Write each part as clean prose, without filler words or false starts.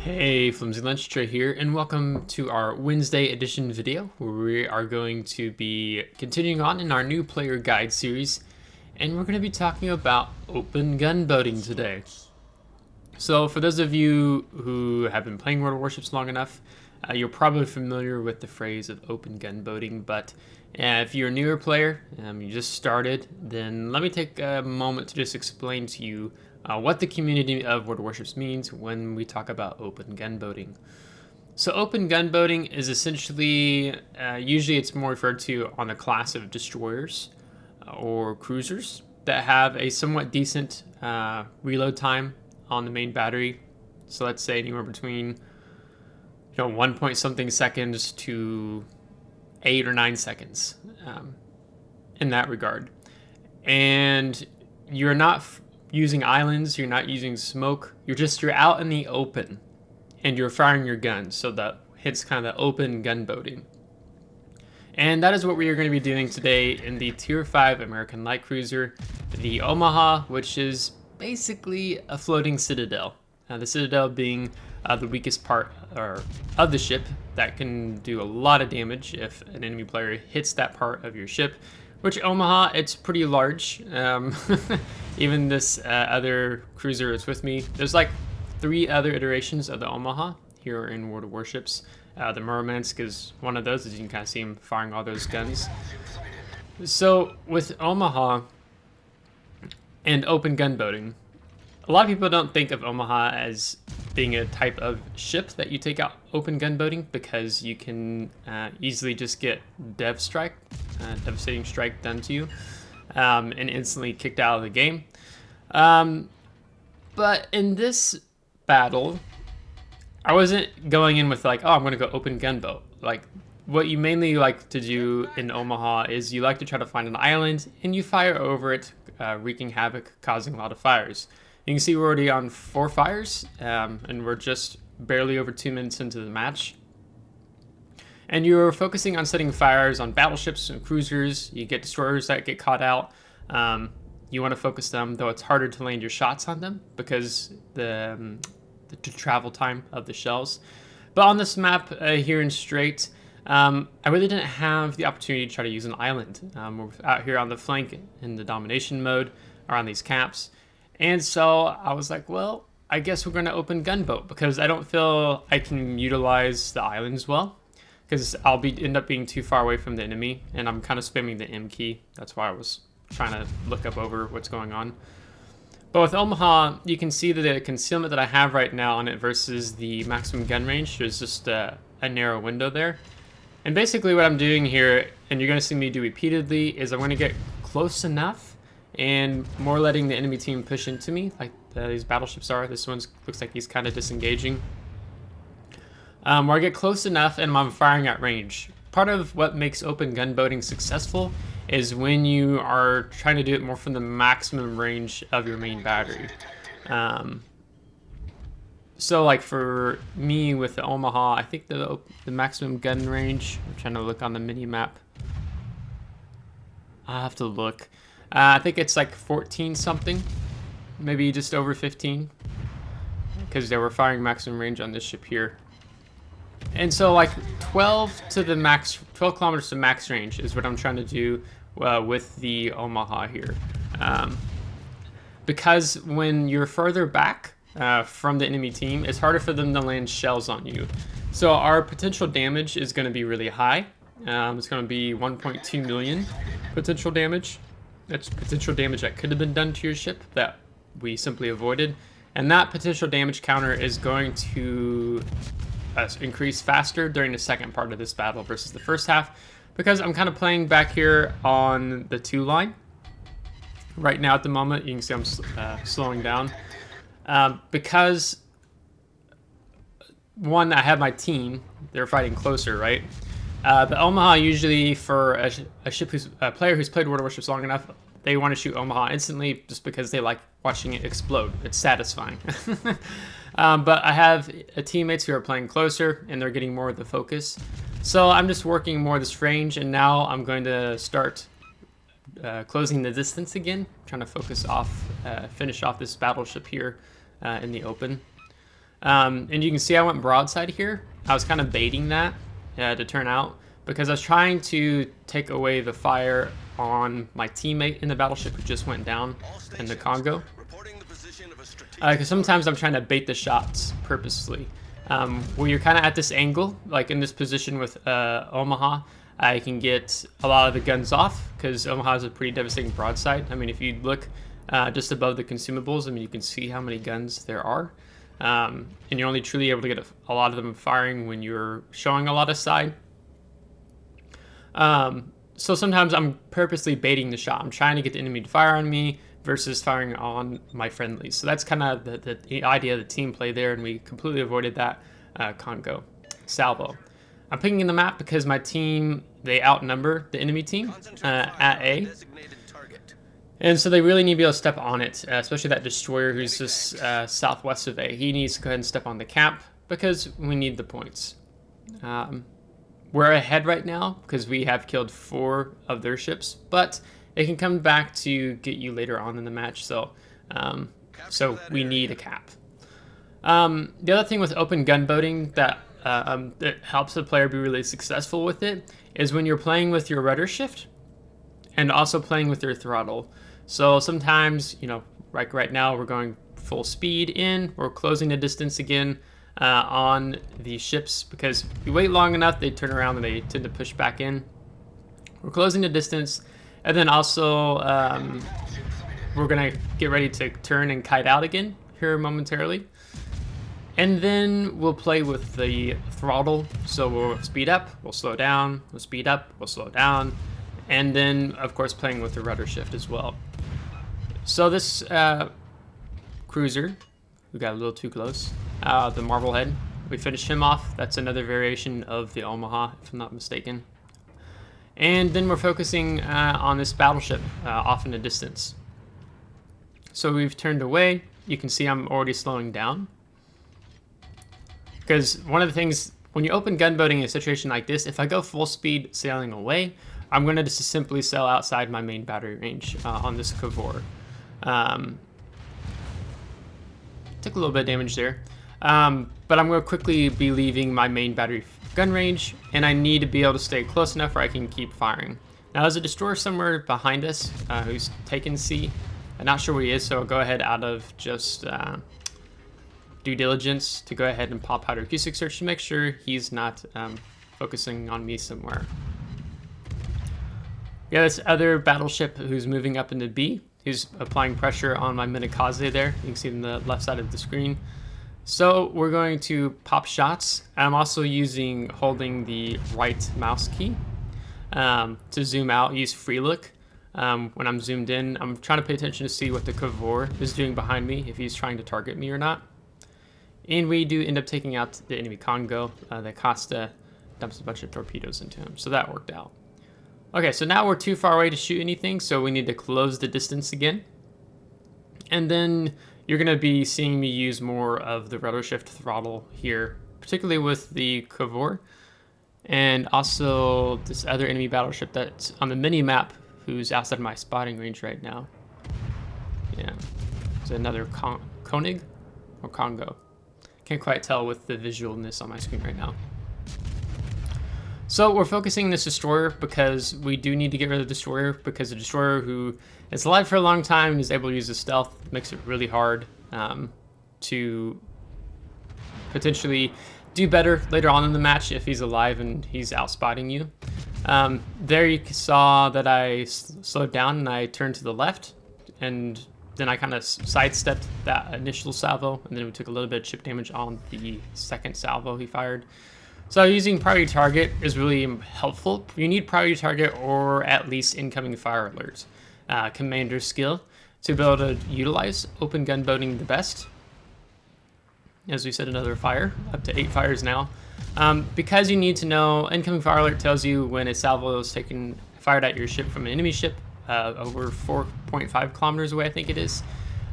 Hey, FlimsyLunchTray here, and welcome to our Wednesday edition video, where we are going to be continuing on in our new player guide series, and we're going to be talking about open gunboating today. So for those of you who have been playing World of Warships long enough, you're probably familiar with the phrase of open gunboating, but if you're a newer player, you just started, then let me take a moment to just explain to you what the community of World of Warships means when we talk about open gunboating. So open gunboating is essentially, usually it's more referred to on a class of destroyers or cruisers that have a somewhat decent reload time on the main battery. So let's say anywhere between 1 point something seconds to 8 or 9 seconds in that regard. And you're not using islands, you're not using smoke, you're out in the open and you're firing your guns, so that hits kind of the open gunboating. And that is what we are going to be doing today in the Tier 5 American light cruiser, the Omaha, which is basically a floating citadel. The citadel being the weakest part of the ship that can do a lot of damage if an enemy player hits that part of your ship. Which Omaha, it's pretty large. Even this other cruiser is with me. There's like 3 other iterations of the Omaha here in World of Warships. The Murmansk is one of those, as you can kind of see him firing all those guns. So with Omaha and open gunboating, a lot of people don't think of Omaha as being a type of ship that you take out open gunboating, because you can easily just get devastating strike done to you and instantly kicked out of the game. But in this battle, I wasn't going in with like, oh, I'm going to go open gunboat. Like, what you mainly like to do in Omaha is you like to try to find an island and you fire over it, wreaking havoc, causing a lot of fires. You can see we're already on 4 fires, and we're just barely over 2 minutes into the match. And you're focusing on setting fires on battleships and cruisers. You get destroyers that get caught out. You want to focus them, though it's harder to land your shots on them because the travel time of the shells. But on this map here in Strait, I really didn't have the opportunity to try to use an island. We're out here on the flank in the domination mode, around these caps. And so I was like, well, I guess we're going to open gunboat, because I don't feel I can utilize the islands well, because I'll end up being too far away from the enemy, and I'm kind of spamming the M key. That's why I was trying to look up over what's going on. But with Omaha, you can see that the concealment that I have right now on it versus the maximum gun range, there's just a narrow window there. And basically what I'm doing here, and you're going to see me do repeatedly, is I'm going to get close enough and more letting the enemy team push into me, like these battleships are. This one looks like he's kind of disengaging. Where I get close enough and I'm firing at range. Part of what makes open gunboating successful is when you are trying to do it more from the maximum range of your main battery. So like for me with the Omaha, I think the maximum gun range, I'm trying to look on the mini map. I'll have to look. I think it's like 14 something, maybe just over 15, because they were firing maximum range on this ship here. And so like 12 kilometers to max range is what I'm trying to do with the Omaha here. Because when you're further back from the enemy team, it's harder for them to land shells on you. So our potential damage is going to be really high. It's going to be 1.2 million potential damage. That's potential damage that could have been done to your ship that we simply avoided. And that potential damage counter is going to increase faster during the second part of this battle versus the first half, because I'm kind of playing back here on the 2 line. Right now at the moment, you can see I'm slowing down. Because, one, I have my team, they're fighting closer, right? The Omaha, usually for a player who's played World of Warships long enough, they want to shoot Omaha instantly just because they like watching it explode. It's satisfying. But I have teammates who are playing closer and they're getting more of the focus. So I'm just working more this range, and now I'm going to start closing the distance again, trying to finish off this battleship here in the open. And you can see I went broadside here. I was kind of baiting that to turn out because I was trying to take away the fire on my teammate in the battleship who just went down in the Congo. Because sometimes I'm trying to bait the shots purposely. Where you're kind of at this angle, like in this position with Omaha, I can get a lot of the guns off because Omaha is a pretty devastating broadside. I mean, if you look just above the consumables, I mean, you can see how many guns there are. And you're only truly able to get a lot of them firing when you're showing a lot of side. So sometimes I'm purposely baiting the shot. I'm trying to get the enemy to fire on me versus firing on my friendlies. So that's kind of the idea of the team play there, and we completely avoided that Congo salvo. I'm picking in the map because my team, they outnumber the enemy team at A. And so they really need to be able to step on it, especially that destroyer who's just southwest of A. He needs to go ahead and step on the cap because we need the points. We're ahead right now because we have killed 4 of their ships, but it can come back to get you later on in the match, so we need a cap. The other thing with open gunboating that helps the player be really successful with it is when you're playing with your rudder shift and also playing with your throttle. So sometimes, you know, like right now we're going full speed in, we're closing the distance again on the ships because if you wait long enough, they turn around and they tend to push back in. We're closing the distance, and then also we're gonna get ready to turn and kite out again here momentarily. And then we'll play with the throttle. So we'll speed up, we'll slow down, we'll speed up, we'll slow down. And then, of course, playing with the rudder shift as well. So this cruiser, we got a little too close. The Marblehead, we finished him off. That's another variation of the Omaha, if I'm not mistaken. And then we're focusing on this battleship off in the distance. So we've turned away. You can see I'm already slowing down. Because one of the things, when you open gunboating in a situation like this, if I go full speed sailing away, I'm going to just simply sail outside my main battery range on this Cavor. Took a little bit of damage there. But I'm going to quickly be leaving my main battery gun range, and I need to be able to stay close enough where I can keep firing. Now there's a destroyer somewhere behind us who's taken C. I'm not sure where he is, so I'll go ahead out of just due diligence to go ahead and pop out acoustic search to make sure he's not focusing on me somewhere. Yeah, this other battleship who's moving up into B. He's applying pressure on my Minikaze there. You can see on the left side of the screen. So we're going to pop shots. I'm also holding the right mouse key to zoom out, use free look. When I'm zoomed in, I'm trying to pay attention to see what the Cavor is doing behind me, if he's trying to target me or not. And we do end up taking out the enemy Congo. The Costa dumps a bunch of torpedoes into him, so that worked out. Okay, so now we're too far away to shoot anything, so we need to close the distance again. And then you're going to be seeing me use more of the rudder shift throttle here, particularly with the Cavor. And also this other enemy battleship that's on the mini-map who's outside my spotting range right now. Yeah, it's another Koenig or Congo. Can't quite tell with the visualness on my screen right now. So we're focusing this destroyer because we do need to get rid of the destroyer, because the destroyer who is alive for a long time and is able to use the stealth makes it really hard to potentially do better later on in the match if he's alive and he's outspotting you. There you saw that I slowed down and I turned to the left, and then I kind of sidestepped that initial salvo, and then we took a little bit of chip damage on the second salvo he fired. So using priority target is really helpful. You need priority target or at least incoming fire alerts. Commander skill to be able to utilize open gunboating the best. As we said, another fire, up to 8 fires now. Because you need to know, incoming fire alert tells you when a salvo is fired at your ship from an enemy ship over 4.5 kilometers away, I think it is.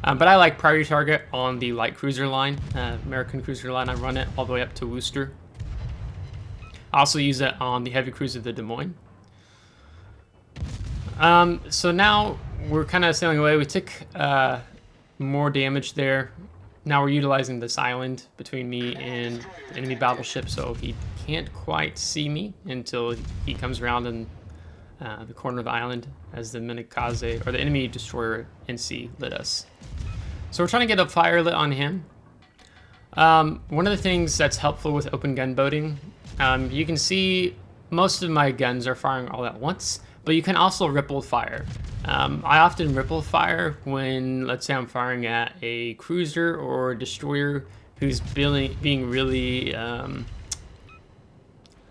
But I like priority target on the light cruiser line, American cruiser line. I run it all the way up to Worcester. I also use it on the heavy cruiser, the Des Moines. So now we're kind of sailing away. We took more damage there. Now we're utilizing this island between me and the enemy battleship, so he can't quite see me until he comes around in the corner of the island as the Minikaze, or the enemy destroyer NC, lit us. So we're trying to get a fire lit on him. One of the things that's helpful with open gun boating, you can see most of my guns are firing all at once, but you can also ripple fire. I often ripple fire when, let's say I'm firing at a cruiser or a destroyer who's being really, I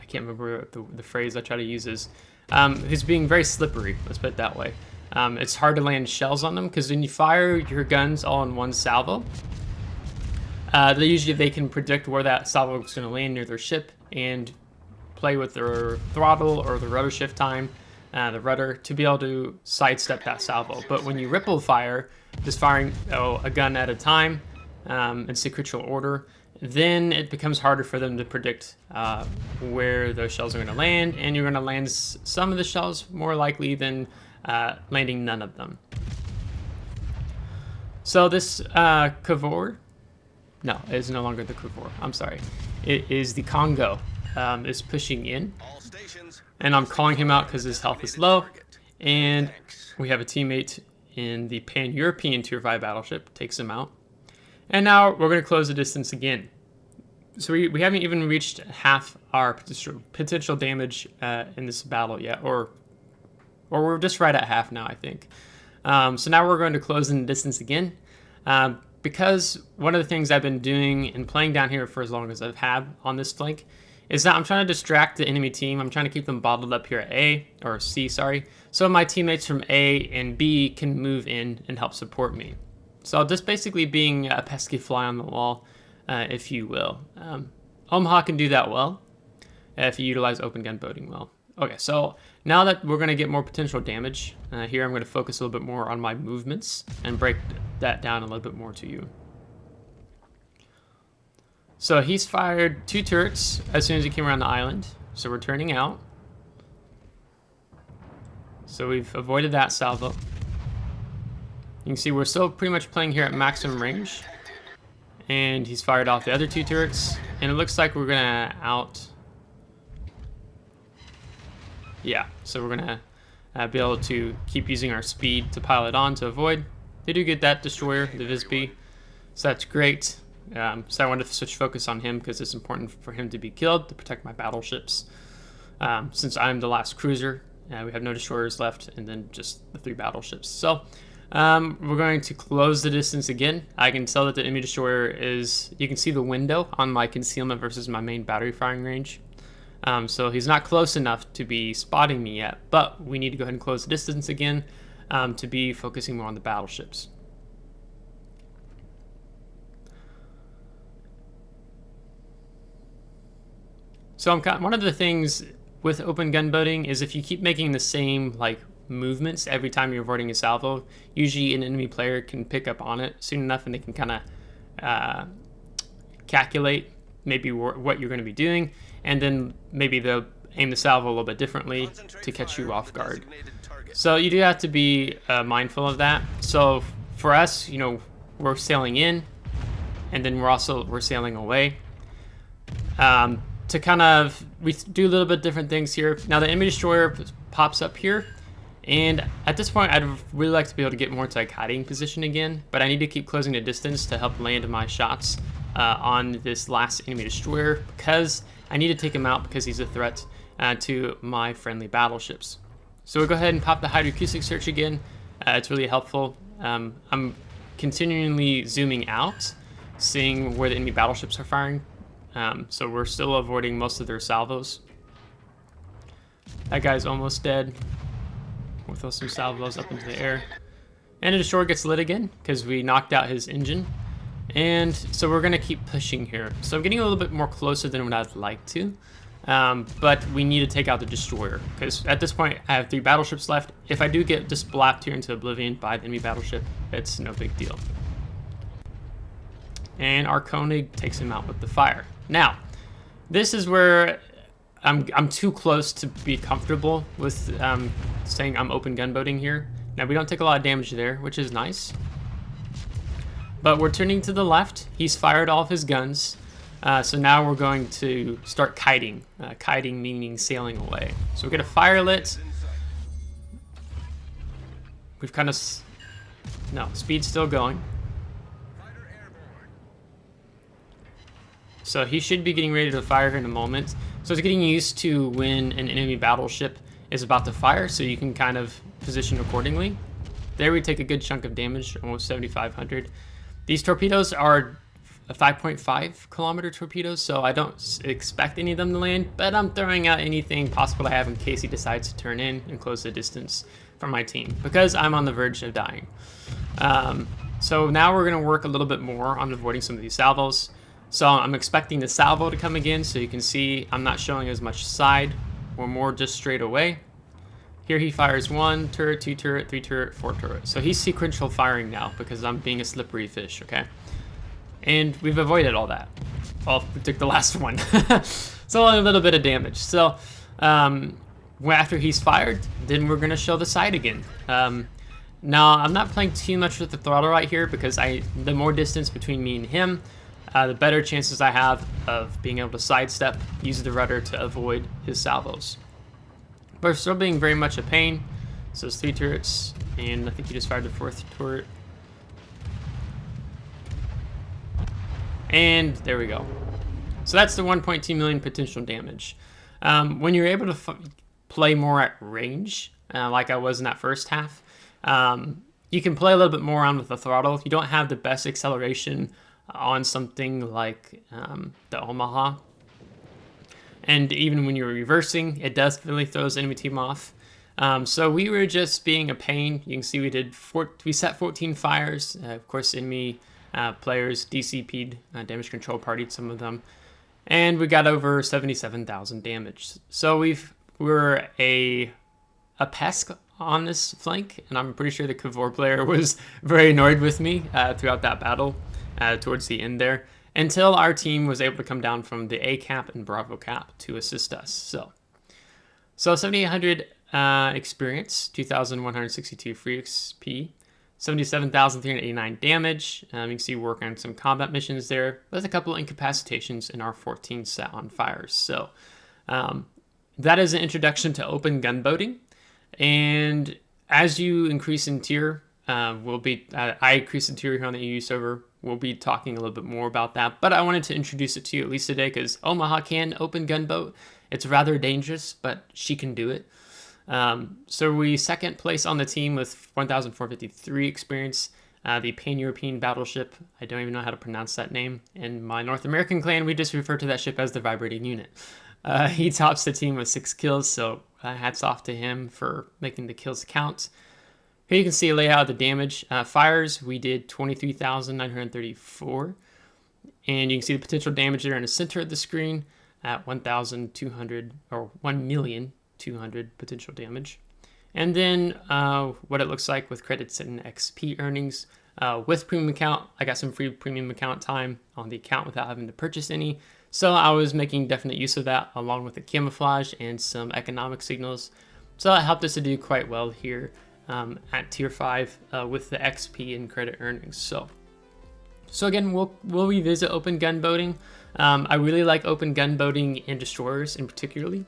can't remember the phrase I try to use is, who's being very slippery, let's put it that way. It's hard to land shells on them because when you fire your guns all in one salvo, they can predict where that salvo is going to land near their ship and play with their throttle or the rudder shift time, the rudder, to be able to sidestep that salvo. But when you ripple fire, just firing a gun at a time in sequential order, then it becomes harder for them to predict where those shells are going to land, and you're going to land some of the shells more likely than landing none of them. So this Kavor, no, it is no longer the Kavor, I'm sorry. It is the Congo, is pushing in, and I'm calling him out because his health is low, and we have a teammate in the Pan-European Tier 5 battleship, takes him out. And now we're going to close the distance again. So we haven't even reached half our potential damage in this battle yet, or we're just right at half now, I think. So now we're going to close in the distance again, because one of the things I've been doing and playing down here for as long as I've had on this flank is that I'm trying to distract the enemy team. I'm trying to keep them bottled up here at A, or C, sorry, so my teammates from A and B can move in and help support me. So just basically being a pesky fly on the wall, if you will. Omaha can do that well if you utilize open gun boating well. Okay, so now that we're going to get more potential damage, here I'm going to focus a little bit more on my movements and break that down a little bit more to you. So he's fired 2 turrets as soon as he came around the island, so we're turning out. So we've avoided that salvo. You can see we're still pretty much playing here at maximum range, and he's fired off the other 2 turrets, and it looks like we're gonna yeah, so we're gonna be able to keep using our speed to pile it on to avoid. They do get that destroyer, the Visby, so that's great. So I wanted to switch focus on him because it's important for him to be killed to protect my battleships. Since I'm the last cruiser, we have no destroyers left, and then just the 3 battleships. So we're going to close the distance again. I can tell that the enemy destroyer is, you can see the window on my concealment versus my main battery firing range. So he's not close enough to be spotting me yet, but we need to go ahead and close the distance again to be focusing more on the battleships. So one of the things with open gun boating is if you keep making the same movements every time you're avoiding a salvo, usually an enemy player can pick up on it soon enough, and they can kind of calculate maybe what you're going to be doing, and then maybe they'll aim the salvo a little bit differently to catch you off guard. So you do have to be mindful of that. So for us, we're sailing in, and then we're sailing away. To kind of, we do a little bit different things here. Now the enemy destroyer pops up here, and at this point I'd really like to be able to get more to hiding position again, but I need to keep closing the distance to help land my shots on this last enemy destroyer, because I need to take him out because he's a threat to my friendly battleships. So we'll go ahead and pop the hydroacoustic search again. It's really helpful. I'm continually zooming out, seeing where the enemy battleships are firing. So we're still avoiding most of their salvos. That guy's almost dead. We'll throw some salvos up into the air. And the destroyer gets lit again because we knocked out his engine. And so we're going to keep pushing here. So I'm getting a little bit more closer than what I'd like to. But we need to take out the destroyer, because at this point I have 3 battleships left. If I do get just blapped here into oblivion by the enemy battleship, it's no big deal. And our Koenig takes him out with the fire. Now, this is where I'm too close to be comfortable with saying I'm open gun boating here. Now we don't take a lot of damage there, which is nice. But we're turning to the left. He's fired all of his guns. So now we're going to start kiting. Kiting meaning sailing away. So we're going to fire lit. We've kind of... No, speed's still going. So he should be getting ready to fire here in a moment. So it's getting used to when an enemy battleship is about to fire, so you can kind of position accordingly. There we take a good chunk of damage, almost 7,500. These torpedoes are 5.5 kilometer torpedoes, so I don't expect any of them to land, but I'm throwing out anything possible I have in case he decides to turn in and close the distance from my team, because I'm on the verge of dying. So now we're going to work a little bit more on avoiding some of these salvos. So I'm expecting the salvo to come again, so you can see I'm not showing as much side. We're more just straight away. Here he fires 1 turret, 2 turret, 3 turret, 4 turret. So he's sequential firing now because I'm being a slippery fish, okay? And we've avoided all that. Well, we took the last one. So only a little bit of damage. So after he's fired, then we're gonna show the side again. Now I'm not playing too much with the throttle right here because the more distance between me and him, the better chances I have of being able to sidestep, use the rudder to avoid his salvos. But we're still being very much a pain. So it's 3 turrets, and I think he just fired the 4th turret. And there we go. So that's the 1.2 million potential damage. When you're able to play more at range, like I was in that first half, you can play a little bit more on with the throttle. You don't have the best acceleration on something like the Omaha. And even when you're reversing, it does really throws enemy team off. So we were just being a pain. You can see we set 14 fires. Of course, enemy players DCP'd, damage control partied some of them, and we got over 77,000 damage. So we're a pest on this flank, and I'm pretty sure the Kavor player was very annoyed with me throughout that battle towards the end there, until our team was able to come down from the A cap and Bravo cap to assist us. So 7,800 experience, 2,162 free XP, 77,389 damage. You can see work on some combat missions there, with a couple of incapacitations in our 14 set on fires. So that is an introduction to open gunboating. And as you increase in tier, I increase in tier here on the EU server. We'll be talking a little bit more about that, but I wanted to introduce it to you at least today because Omaha can open gunboat. It's rather dangerous, but she can do it. So we second place on the team with 1,453 experience. The Pan-European battleship, I don't even know how to pronounce that name. In my North American clan, we just refer to that ship as the Vibrating Unit. He tops the team with 6 kills, so hats off to him for making the kills count. Here you can see a layout of the damage. Fires, we did 23,934. And you can see the potential damage there in the center of the screen at 1,200 or 1,200,000 potential damage. And then what it looks like with credits and XP earnings. With premium account, I got some free premium account time on the account without having to purchase any. So I was making definite use of that along with the camouflage and some economic signals. So that helped us to do quite well here at tier 5 with the XP and credit earnings. So again, we'll revisit open gunboating. I really like open gunboating in destroyers in particularly.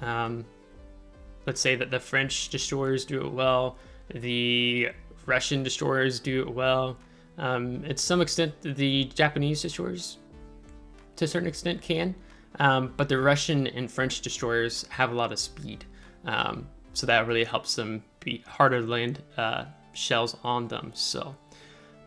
Let's say that the French destroyers do it well, the Russian destroyers do it well. To some extent, the Japanese destroyers, to a certain extent, can. But the Russian and French destroyers have a lot of speed. So that really helps them be harder to land shells on them. So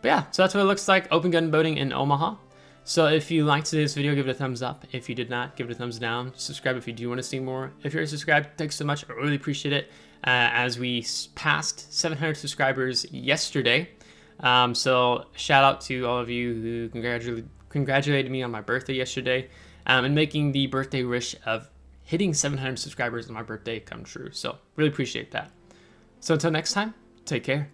that's what it looks like, open gunboating in Omaha. So if you liked today's video, give it a thumbs up. If you did not, give it a thumbs down. Subscribe if you do want to see more. If you're subscribed, thanks so much. I really appreciate it. As we passed 700 subscribers yesterday. So shout out to all of you who congratulated me on my birthday yesterday and making the birthday wish of hitting 700 subscribers on my birthday come true. So really appreciate that. So until next time, take care.